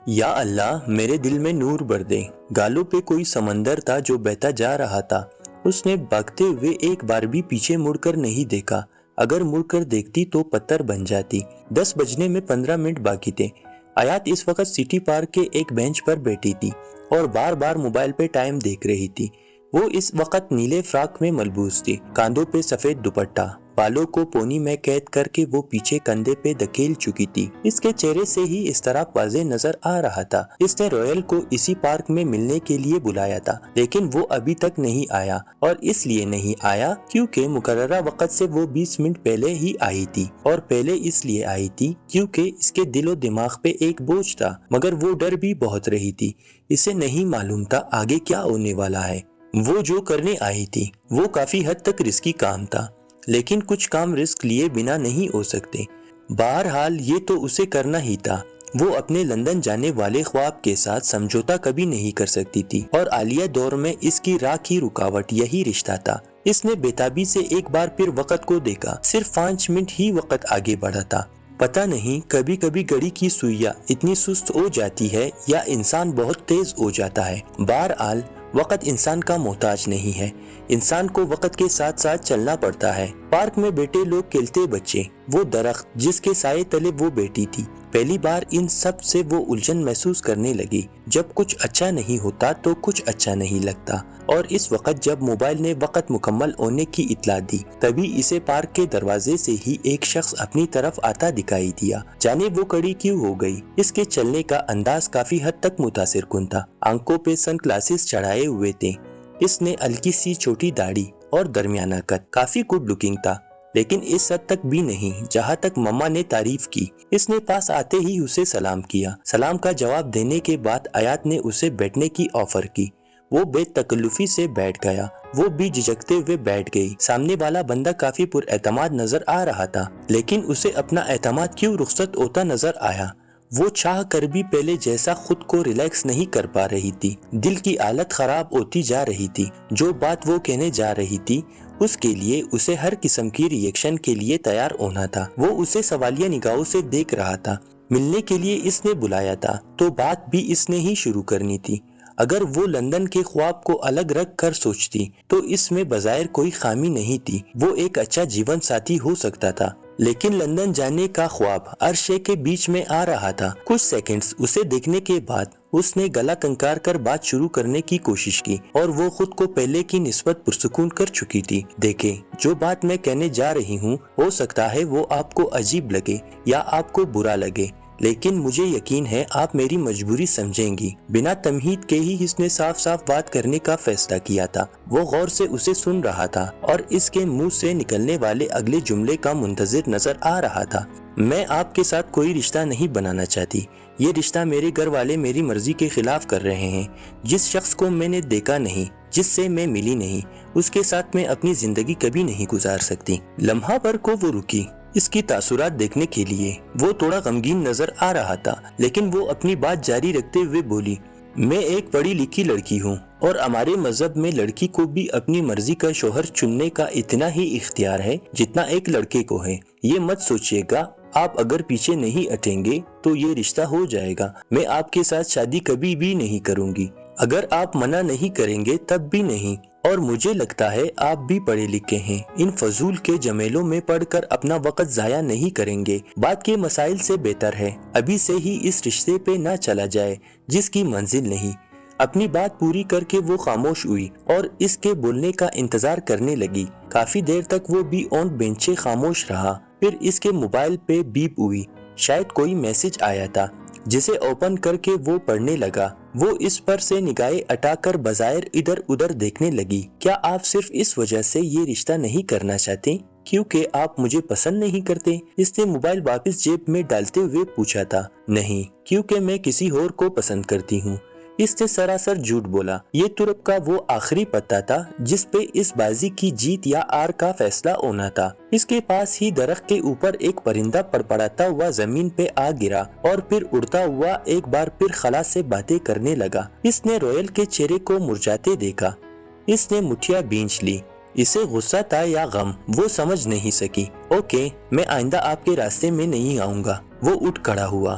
یا اللہ میرے دل میں نور بھر دے۔ گالوں پہ کوئی سمندر تھا جو بہتا جا رہا تھا۔ اس نے بھاگتے ہوئے ایک بار بھی پیچھے مڑ کر نہیں دیکھا۔ اگر مڑ کر دیکھتی تو پتھر بن جاتی۔ 10 بجنے میں 15 منٹ باقی تھے۔ آیات اس وقت سٹی پارک کے ایک بینچ پر بیٹھی تھی اور بار بار موبائل پہ ٹائم دیکھ رہی تھی۔ وہ اس وقت نیلے فراک میں ملبوس تھی، کاندھوں پہ سفید دوپٹہ، بالوں کو پونی میں قید کر کے وہ پیچھے کندھے پہ دھکیل چکی تھی۔ اس کے چہرے سے ہی اضطراب واضح نظر آ رہا تھا۔ اس نے رویل کو اسی پارک میں ملنے کے لیے بلایا تھا، لیکن وہ ابھی تک نہیں آیا، اور اس لیے نہیں آیا کیونکہ مقررہ وقت سے وہ 20 منٹ پہلے ہی آئی تھی، اور پہلے اس لیے آئی تھی کیونکہ اس کے دل و دماغ پہ ایک بوجھ تھا، مگر وہ ڈر بھی بہت رہی تھی۔ اسے نہیں معلوم تھا آگے کیا ہونے والا ہے۔ وہ جو کرنے آئی تھی وہ کافی حد تک رسکی کام تھا، لیکن کچھ کام رسک لیے بنا نہیں ہو سکتے۔ بہرحال یہ تو اسے کرنا ہی تھا۔ وہ اپنے لندن جانے والے خواب کے ساتھ سمجھوتا کبھی نہیں کر سکتی تھی، اور حالیہ دور میں اس کی راہ کی رکاوٹ یہی رشتہ تھا۔ اس نے بےتابی سے ایک بار پھر وقت کو دیکھا۔ صرف 5 منٹ ہی وقت آگے بڑھا تھا۔ پتہ نہیں کبھی کبھی گھڑی کی سوئیاں اتنی سست ہو جاتی ہے یا انسان بہت تیز ہو جاتا ہے۔ بہرحال وقت انسان کا محتاج نہیں ہے، انسان کو وقت کے ساتھ ساتھ چلنا پڑتا ہے۔ پارک میں بیٹھے لوگ، کھیلتے بچے، وہ درخت جس کے سائے تلے وہ بیٹھی تھی، پہلی بار ان سب سے وہ الجھن محسوس کرنے لگی۔ جب کچھ اچھا نہیں ہوتا تو کچھ اچھا نہیں لگتا، اور اس وقت جب موبائل نے وقت مکمل ہونے کی اطلاع دی، تبھی اسے پارک کے دروازے سے ہی ایک شخص اپنی طرف آتا دکھائی دیا۔ جانے وہ کڑی کیوں ہو گئی؟ اس کے چلنے کا انداز کافی حد تک متاثر کن تھا۔ آنکھوں پہ سن گلاسز چڑھائے ہوئے تھے۔ اس نے ہلکی سی چھوٹی داڑھی اور درمیانہ قد، کافی گڈ لکنگ تھا، لیکن اس حد تک بھی نہیں جہاں تک مما نے تعریف کی۔ اس نے پاس آتے ہی اسے سلام کیا۔ سلام کا جواب دینے کے بعد آیات نے اسے بیٹھنے کی آفر کی۔ وہ بے تکلفی سے بیٹھ گیا۔ وہ بھی جھجکتے ہوئے بیٹھ گئی۔ سامنے والا بندہ کافی پر اعتماد نظر آ رہا تھا، لیکن اسے اپنا اعتماد کیوں رخصت ہوتا نظر آیا؟ وہ چاہ کر بھی پہلے جیسا خود کو ریلیکس نہیں کر پا رہی تھی۔ دل کی حالت خراب ہوتی جا رہی تھی۔ جو بات وہ کہنے جا رہی تھی اس کے لیے اسے ہر قسم کی ری ایکشن کے لیے تیار ہونا تھا۔ وہ اسے سوالیہ نگاہوں سے دیکھ رہا تھا۔ ملنے کے لیے اس نے بلایا تھا تو بات بھی اس نے ہی شروع کرنی تھی۔ اگر وہ لندن کے خواب کو الگ رکھ کر سوچتی تو اس میں بظاہر کوئی خامی نہیں تھی۔ وہ ایک اچھا جیون ساتھی ہو سکتا تھا، لیکن لندن جانے کا خواب ہر شے کے بیچ میں آ رہا تھا۔ کچھ سیکنڈز اسے دیکھنے کے بعد اس نے گلا کنکار کر بات شروع کرنے کی کوشش کی، اور وہ خود کو پہلے کی نسبت پرسکون کر چکی تھی۔ دیکھیں، جو بات میں کہنے جا رہی ہوں ہو سکتا ہے وہ آپ کو عجیب لگے یا آپ کو برا لگے، لیکن مجھے یقین ہے آپ میری مجبوری سمجھیں گی۔ بنا تمہید کے ہی اس نے صاف صاف بات کرنے کا فیصلہ کیا تھا۔ وہ غور سے اسے سن رہا تھا اور اس کے منہ سے نکلنے والے اگلے جملے کا منتظر نظر آ رہا تھا۔ میں آپ کے ساتھ کوئی رشتہ نہیں بنانا چاہتی۔ یہ رشتہ میرے گھر والے میری مرضی کے خلاف کر رہے ہیں۔ جس شخص کو میں نے دیکھا نہیں، جس سے میں ملی نہیں، اس کے ساتھ میں اپنی زندگی کبھی نہیں گزار سکتی۔ لمحہ بھر کو وہ رکی اس کی تاثرات دیکھنے کے لیے۔ وہ تھوڑا غمگین نظر آ رہا تھا، لیکن وہ اپنی بات جاری رکھتے ہوئے بولی، میں ایک پڑھی لکھی لڑکی ہوں، اور ہمارے مذہب میں لڑکی کو بھی اپنی مرضی کا شوہر چننے کا اتنا ہی اختیار ہے جتنا ایک لڑکے کو ہے۔ یہ مت سوچیے گا آپ اگر پیچھے نہیں ہٹیں گے تو یہ رشتہ ہو جائے گا۔ میں آپ کے ساتھ شادی کبھی بھی نہیں کروں گی۔ اگر آپ منع نہیں کریں گے تب بھی نہیں، اور مجھے لگتا ہے آپ بھی پڑھے لکھے ہیں، ان فضول کے جمیلوں میں پڑھ کر اپنا وقت ضائع نہیں کریں گے۔ بات کے مسائل سے بہتر ہے ابھی سے ہی اس رشتے پہ نہ چلا جائے جس کی منزل نہیں۔ اپنی بات پوری کر کے وہ خاموش ہوئی اور اس کے بولنے کا انتظار کرنے لگی۔ کافی دیر تک وہ بھی اونٹ بینچے خاموش رہا۔ پھر اس کے موبائل پہ بیپ ہوئی۔ شاید کوئی میسج آیا تھا جسے اوپن کر کے وہ پڑھنے لگا۔ وہ اس پر سے نگاہیں ہٹا کر بظاہر ادھر ادھر دیکھنے لگی۔ کیا آپ صرف اس وجہ سے یہ رشتہ نہیں کرنا چاہتے کیونکہ آپ مجھے پسند نہیں کرتے؟ اس نے موبائل واپس جیب میں ڈالتے ہوئے پوچھا تھا۔ نہیں، کیونکہ میں کسی اور کو پسند کرتی ہوں۔ اس نے سراسر جھوٹ بولا۔ یہ ترک کا وہ آخری پتہ تھا جس پہ اس بازی کی جیت یا ہار کا فیصلہ ہونا تھا۔ اس کے پاس ہی درخت کے اوپر ایک پرندہ پڑپڑاتا ہوا زمین پہ آ گرا اور پھر اڑتا ہوا ایک بار پھر خلا سے باتیں کرنے لگا۔ اس نے رویل کے چہرے کو مرجھاتے دیکھا۔ اس نے مٹھیاں بھینچ لی۔ اسے غصہ تھا یا غم وہ سمجھ نہیں سکی۔ اوکے، میں آئندہ آپ کے راستے میں نہیں آؤں گا۔ وہ اٹھ کھڑا ہوا۔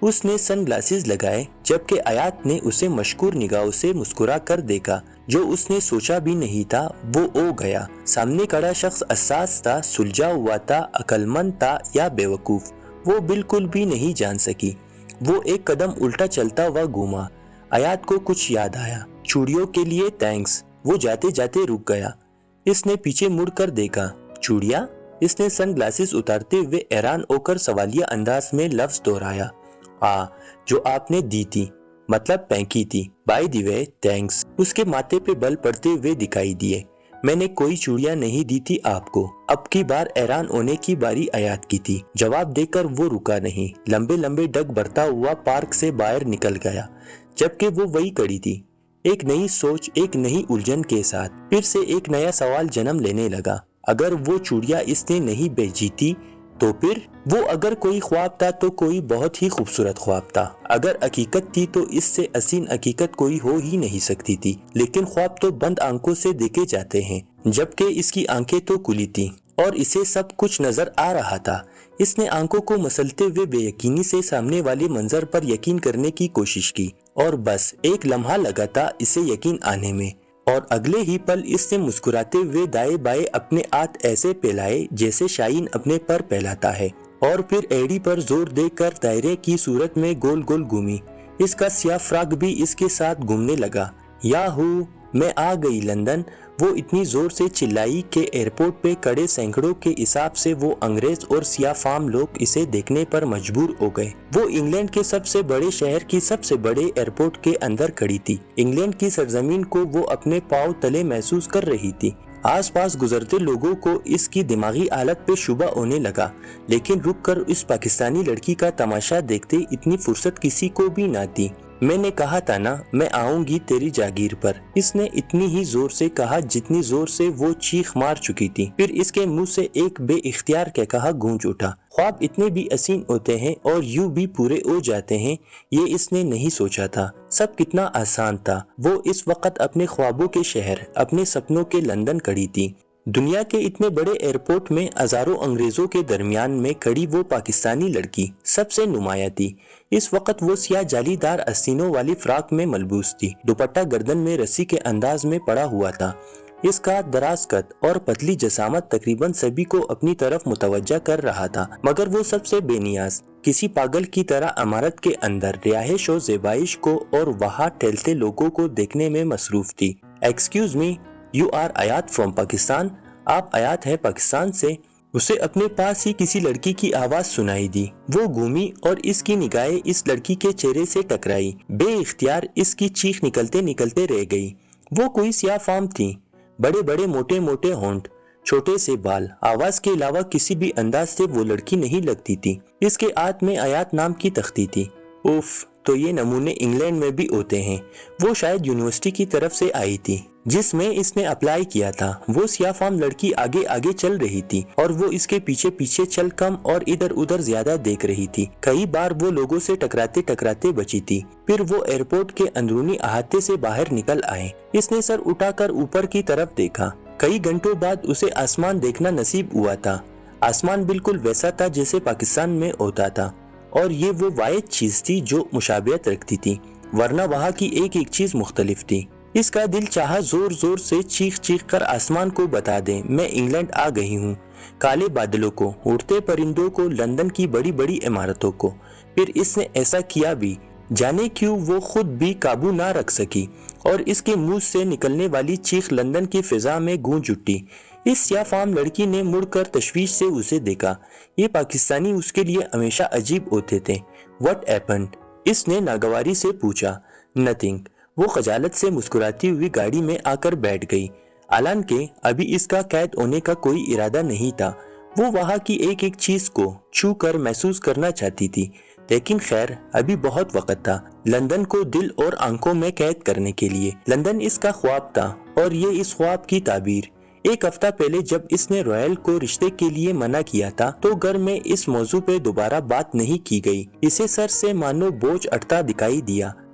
اس نے سن گلاسز لگائے جبکہ آیات نے اسے مشکور نگاہوں سے مسکرا کر دیکھا۔ جو اس نے سوچا بھی نہیں تھا وہ ہو گیا۔ سامنے کھڑا شخص حساس تھا، سلجھا ہوا تھا، عقل مند تھا یا بیوقوف، وہ بالکل بھی نہیں جان سکی۔ وہ ایک قدم الٹا چلتا ہوا گھوما۔ آیات کو کچھ یاد آیا۔ چوڑیوں کے لیے تھینکس۔ وہ جاتے جاتے رک گیا۔ اس نے پیچھے مڑ کر دیکھا۔ چوڑیاں؟ اس نے سن گلاسز اتارتے ہوئے حیران ہو کر سوالیہ انداز میں لفظ دہرایا۔ ہاں، جو آپ نے دی تھی، مطلب پھینکی تھی۔ By the way thanks. اس کے ماتھے پہ بل پڑتے ہوئے دکھائی دیے۔ میں نے کوئی چوڑیاں نہیں دی تھی آپ کو۔ اب کی بار حیران ہونے کی باری آیات کی تھی۔ جواب دے کر وہ رکا نہیں، لمبے لمبے ڈگ بھرتا ہوا پارک سے باہر نکل گیا، جبکہ وہ وہی کھڑی تھی، ایک نئی سوچ، ایک نئی الجھن کے ساتھ۔ پھر سے ایک نیا سوال جنم لینے لگا۔ اگر وہ چوڑیاں اس نے نہیں بھیجی تھی تو پھر وہ اگر کوئی خواب تھا تو کوئی بہت ہی خوبصورت خواب تھا۔ اگر حقیقت تھی تو اس سے حسین حقیقت کوئی ہو ہی نہیں سکتی تھی۔ لیکن خواب تو بند آنکھوں سے دیکھے جاتے ہیں، جبکہ اس کی آنکھیں تو کھلی تھی اور اسے سب کچھ نظر آ رہا تھا۔ اس نے آنکھوں کو مسلتے ہوئے بے یقینی سے سامنے والے منظر پر یقین کرنے کی کوشش کی، اور بس ایک لمحہ لگا تھا اسے یقین آنے میں، اور اگلے ہی پل اس نے مسکراتے ہوئے دائیں بائیں اپنے ہاتھ ایسے پھیلائے جیسے شاہین اپنے پر پھیلاتا ہے، اور پھر ایڑی پر زور دے کر دائرے کی صورت میں گول گول گھومی۔ اس کا سیاہ فراق بھی اس کے ساتھ گھومنے لگا۔ یاہو، میں آ گئی لندن! وہ اتنی زور سے چلائی کہ ایئرپورٹ پہ کھڑے سینکڑوں کے حساب سے وہ انگریز اور سیاہ فام لوگ اسے دیکھنے پر مجبور ہو گئے۔ وہ انگلینڈ کے سب سے بڑے شہر کی سب سے بڑے ایئرپورٹ کے اندر کھڑی تھی۔ انگلینڈ کی سرزمین کو وہ اپنے پاؤں تلے محسوس کر رہی تھی۔ آس پاس گزرتے لوگوں کو اس کی دماغی حالت پہ شبہ ہونے لگا، لیکن رک کر اس پاکستانی لڑکی کا تماشا دیکھتے اتنی فرصت کسی کو بھی نہ تھی۔ میں نے کہا تھا نا، میں آؤں گی تیری جاگیر پر، اس نے اتنی ہی زور سے کہا جتنی زور سے وہ چیخ مار چکی تھی۔ پھر اس کے منہ سے ایک بے اختیار کہا گونج اٹھا۔ خواب اتنے بھی حسین ہوتے ہیں اور یوں بھی پورے ہو جاتے ہیں، یہ اس نے نہیں سوچا تھا۔ سب کتنا آسان تھا۔ وہ اس وقت اپنے خوابوں کے شہر، اپنے سپنوں کے لندن کھڑی تھی۔ دنیا کے اتنے بڑے ایئرپورٹ میں ہزاروں انگریزوں کے درمیان میں کھڑی وہ پاکستانی لڑکی سب سے نمایاں تھی۔ اس وقت وہ سیاہ جالی دار آستینوں والی فراق میں ملبوس تھی، دوپٹہ گردن میں رسی کے انداز میں پڑا ہوا تھا۔ اس کا دراز قد اور پتلی جسامت تقریباً سبھی کو اپنی طرف متوجہ کر رہا تھا، مگر وہ سب سے بے نیاز، کسی پاگل کی طرح عمارت کے اندر رہائش و زیبائش کو اور وہاں ٹہلتے لوگوں کو دیکھنے میں مصروف تھی۔ ایکسکیوز می، یو آر آیات فرام پاکستان؟ آپ آیات ہیں پاکستان سے؟ اسے اپنے پاس ہی کسی لڑکی کی آواز سنائی دی۔ وہ گھومی اور اس کی نگاہیں اس لڑکی کے چہرے سے ٹکرائی۔ بے اختیار اس کی چیخ نکلتے نکلتے رہ گئی۔ وہ کوئی سیاہ فام تھی، بڑے بڑے موٹے موٹے ہونٹ، چھوٹے سے بال، آواز کے علاوہ کسی بھی انداز سے وہ لڑکی نہیں لگتی تھی۔ اس کے ہاتھ میں آیات نام کی تختی تھی۔ اوف، تو یہ نمونے انگلینڈ میں بھی ہوتے ہیں۔ وہ شاید یونیورسٹی کی طرف سے آئی تھی جس میں اس نے اپلائی کیا تھا۔ وہ سیاہ فام لڑکی آگے آگے چل رہی تھی اور وہ اس کے پیچھے پیچھے چل کم اور ادھر ادھر زیادہ دیکھ رہی تھی۔ کئی بار وہ لوگوں سے ٹکراتے ٹکراتے بچی تھی۔ پھر وہ ایئرپورٹ کے اندرونی احاطے سے باہر نکل آئے۔ اس نے سر اٹھا کر اوپر کی طرف دیکھا۔ کئی گھنٹوں بعد اسے آسمان دیکھنا نصیب ہوا تھا۔ آسمان بالکل ویسا تھا جیسے پاکستان میں ہوتا تھا، اور یہ وہ واحد چیز تھی جو مشابہت رکھتی تھی، ورنہ وہاں کی ایک ایک چیز مختلف تھی۔ اس کا دل چاہا زور زور سے چیخ چیخ کر آسمان کو بتا دے، میں انگلینڈ آ گئی ہوں۔ کالے بادلوں کو، اڑتے پرندوں کو، لندن کی بڑی بڑی عمارتوں کو۔ پھر اس نے ایسا کیا بھی، جانے کیوں وہ خود بھی قابو نہ رکھ سکی، اور اس کے منہ سے نکلنے والی چیخ لندن کی فضا میں گونج اٹھی۔ اس سیاہ فام لڑکی نے مڑ کر تشویش سے اسے دیکھا۔ یہ پاکستانی اس کے لیے ہمیشہ عجیب ہوتے تھے۔ What happened? اس نے ناگواری سے پوچھا۔ نتھنگ۔ وہ خجالت سے مسکراتی ہوئی گاڑی میں آ کر بیٹھ گئی۔ حالانکہ ابھی اس کا قید ہونے کا کوئی ارادہ نہیں تھا۔ وہ وہاں کی ایک ایک چیز کو چھو کر محسوس کرنا چاہتی تھی، لیکن خیر ابھی بہت وقت تھا لندن کو دل اور آنکھوں میں قید کرنے کے لیے۔ لندن اس کا خواب تھا اور یہ اس خواب کی تعبیر۔ ایک ہفتہ پہلے جب اس نے رویل کو رشتے کے لیے منع کیا تھا تو گھر میں اس موضوع پہ دوبارہ بات نہیں کی گئی۔ اسے سر سے مانو بوجھ اٹھتا دکھائی دیا۔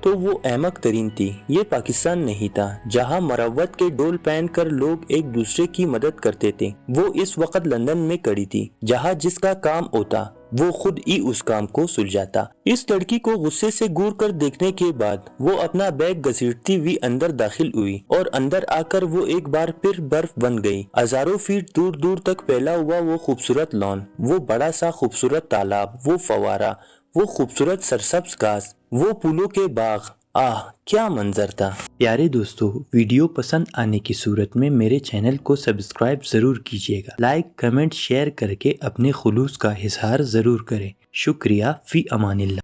تو وہ احمق ترین تھی۔ یہ پاکستان نہیں تھا جہاں مروت کے ڈول پہن کر لوگ ایک دوسرے کی مدد کرتے تھے۔ وہ اس وقت لندن میں کڑی تھی جہاں جس کا کام ہوتا وہ خود ہی اس کام کو سلجھاتا۔ اس لڑکی کو غصے سے گور کر دیکھنے کے بعد وہ اپنا بیگ گھسیٹتی ہوئی اندر داخل ہوئی اور اندر آ کر وہ ایک بار پھر برف بن گئی۔ ہزاروں فیٹ دور دور تک پھیلا ہوا وہ خوبصورت لان، وہ بڑا سا خوبصورت تالاب، وہ فوارہ، وہ خوبصورت سرسبز گھاس، وہ پھولوں کے باغ، آہ کیا منظر تھا۔ پیارے دوستو، ویڈیو پسند آنے کی صورت میں میرے چینل کو سبسکرائب ضرور کیجیے گا۔ لائک، کمنٹ، شیئر کر کے اپنے خلوص کا اظہار ضرور کریں۔ شکریہ، فی امان اللہ۔